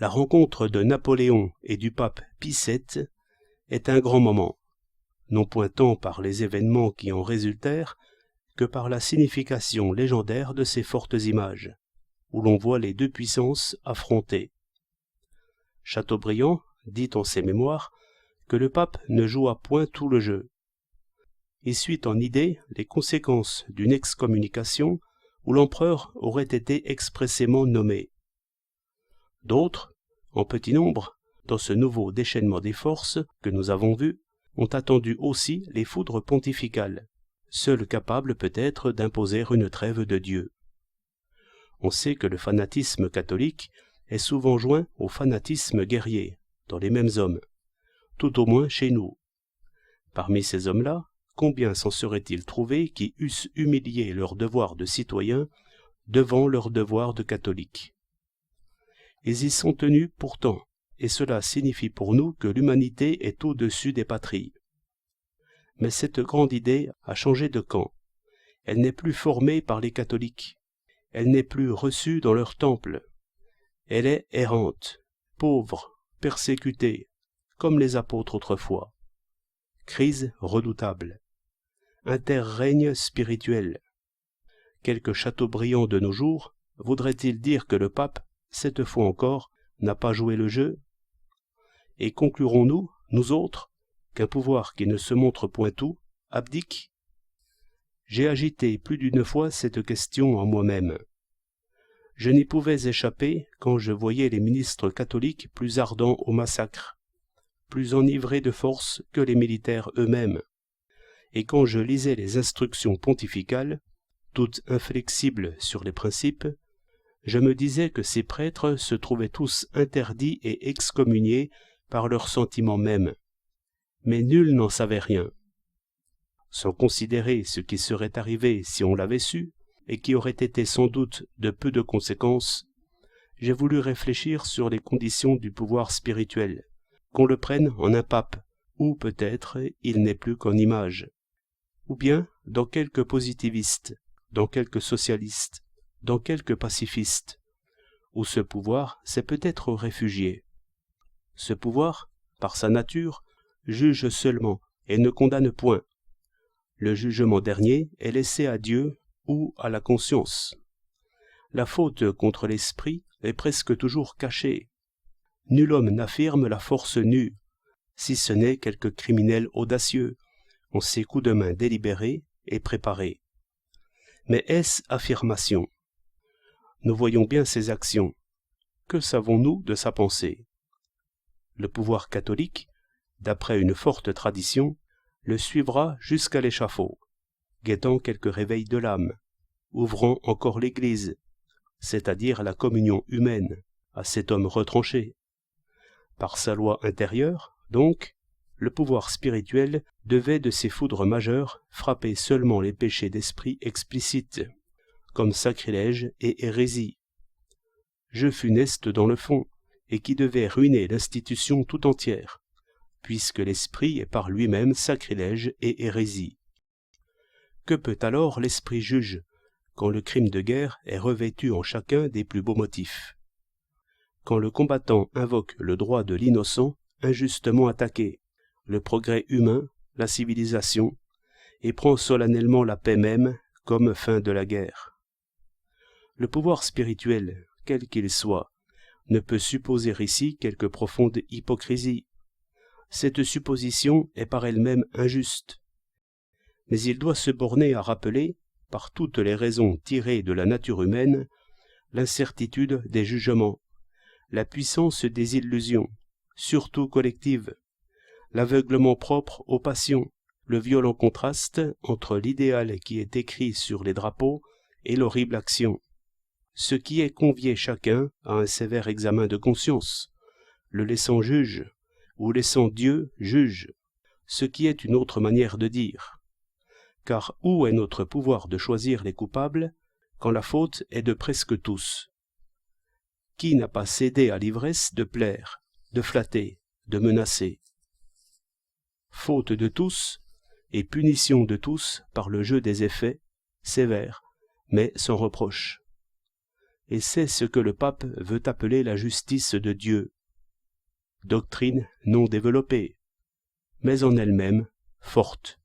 La rencontre de Napoléon et du pape Pie VII est un grand moment, non point tant par les événements qui en résultèrent, que par la signification légendaire de ces fortes images, où l'on voit les deux puissances affrontées. Chateaubriand dit en ses mémoires que le pape ne joua point tout le jeu. Il suit en idée les conséquences d'une excommunication où l'empereur aurait été expressément nommé. D'autres, en petit nombre, dans ce nouveau déchaînement des forces que nous avons vu, ont attendu aussi les foudres pontificales, seules capables peut-être d'imposer une trêve de Dieu. On sait que le fanatisme catholique est souvent joint au fanatisme guerrier, dans les mêmes hommes, tout au moins chez nous. Parmi ces hommes-là, combien s'en serait-il trouvé qui eussent humilié leur devoir de citoyen devant leur devoir de catholique? Ils y sont tenus pourtant, et cela signifie pour nous que l'humanité est au-dessus des patries. Mais cette grande idée a changé de camp. Elle n'est plus formée par les catholiques. Elle n'est plus reçue dans leur temple. Elle est errante, pauvre, persécutée, comme les apôtres autrefois. Crise redoutable. Interrègne spirituel. Quelque Chateaubriand de nos jours voudrait-il dire que le pape, cette fois encore, n'a pas joué le jeu? Et conclurons-nous, nous autres, qu'un pouvoir qui ne se montre point tout abdique? J'ai agité plus d'une fois cette question en moi-même. Je n'y pouvais échapper quand je voyais les ministres catholiques plus ardents au massacre, plus enivrés de force que les militaires eux-mêmes, et quand je lisais les instructions pontificales, toutes inflexibles sur les principes, je me disais que ces prêtres se trouvaient tous interdits et excommuniés par leurs sentiments mêmes. Mais nul n'en savait rien. Sans considérer ce qui serait arrivé si on l'avait su, et qui aurait été sans doute de peu de conséquences, j'ai voulu réfléchir sur les conditions du pouvoir spirituel, qu'on le prenne en un pape, ou peut-être il n'est plus qu'en image, ou bien dans quelques positivistes, dans quelques socialistes, dans quelques pacifistes, où ce pouvoir s'est peut-être réfugié. Ce pouvoir, par sa nature, juge seulement et ne condamne point. Le jugement dernier est laissé à Dieu ou à la conscience. La faute contre l'esprit est presque toujours cachée. Nul homme n'affirme la force nue, si ce n'est quelque criminel audacieux, en ses coups de main délibérés et préparés. Mais est-ce affirmation? Nous voyons bien ses actions. Que savons-nous de sa pensée? Le pouvoir catholique, d'après une forte tradition, le suivra jusqu'à l'échafaud, guettant quelque réveil de l'âme, ouvrant encore l'Église, c'est-à-dire la communion humaine, à cet homme retranché. Par sa loi intérieure, donc, le pouvoir spirituel devait de ses foudres majeures frapper seulement les péchés d'esprit explicites, comme sacrilège et hérésie, jeu funeste dans le fond, et qui devait ruiner l'institution tout entière, puisque l'esprit est par lui-même sacrilège et hérésie. Que peut alors l'esprit juge, quand le crime de guerre est revêtu en chacun des plus beaux motifs? Quand le combattant invoque le droit de l'innocent injustement attaqué, le progrès humain, la civilisation, et prend solennellement la paix même comme fin de la guerre. Le pouvoir spirituel, quel qu'il soit, ne peut supposer ici quelque profonde hypocrisie. Cette supposition est par elle-même injuste. Mais il doit se borner à rappeler, par toutes les raisons tirées de la nature humaine, l'incertitude des jugements, la puissance des illusions, surtout collectives, l'aveuglement propre aux passions, le violent contraste entre l'idéal qui est écrit sur les drapeaux et l'horrible action. Ce qui est convié chacun à un sévère examen de conscience, le laissant juge, ou laissant Dieu juge, ce qui est une autre manière de dire. Car où est notre pouvoir de choisir les coupables, quand la faute est de presque tous? Qui n'a pas cédé à l'ivresse de plaire, de flatter, de menacer? Faute de tous, et punition de tous par le jeu des effets, sévère, mais sans reproche. et c'est ce que le pape veut appeler la justice de Dieu. Doctrine non développée, mais en elle-même forte.